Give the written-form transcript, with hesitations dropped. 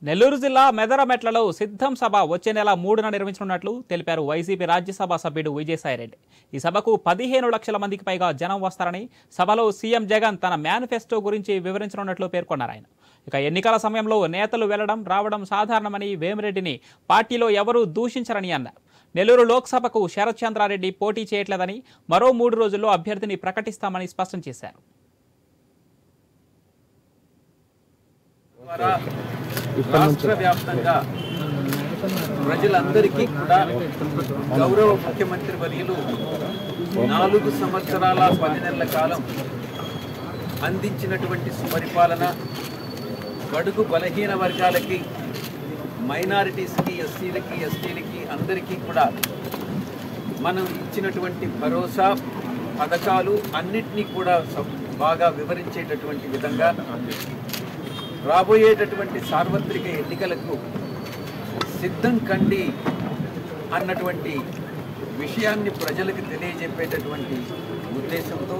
నెల్లూరు జిల్లా మెదరమెట్లలో సిద్ధం సభ వచ్చే నెల 3న నిర్వహించనున్నట్లు తెలిపారు వైసీపీ రాజ్యసభ సభ్యుడు విజయసాయిరెడ్డి. ఈ సభకు 15 లక్షల మందికి పైగా జనం వస్తారని, సభలో సీఎం జగన్ తన మేనిఫెస్టో గురించి వివరించనున్నట్లు పేర్కొన్నారు ఆయన. ఇక ఎన్నికల సమయంలో నేతలు వెళ్లడం రావడం సాధారణమని, వేమిరెడ్డిని పార్టీలో ఎవరూ దూషించరని అన్నారు. నెల్లూరు లోక్సభకు శరత్ చంద్రారెడ్డి పోటీ చేయట్లేదని, మరో 3 రోజుల్లో అభ్యర్థిని ప్రకటిస్తామని స్పష్టం చేశారు. రాష్ట్ర వ్యాప్తంగా ప్రజలందరికీ కూడా గౌరవ ముఖ్యమంత్రి వర్యులు 4 సంవత్సరాల 10 నెలల కాలం అందించినటువంటి సుపరిపాలన, బడుగు బలహీన వర్గాలకి, మైనారిటీస్కి, ఎస్సీలకి, ఎస్టీలకి అందరికీ కూడా మనం ఇచ్చినటువంటి భరోసా పథకాలు అన్నిటినీ కూడా బాగా వివరించేటటువంటి విధంగా రాబోయేటటువంటి సార్వత్రిక ఎన్నికలకు సిద్ధం కండి అన్నటువంటి విషయాన్ని ప్రజలకు తెలియజెప్పేటటువంటి ఉద్దేశంతో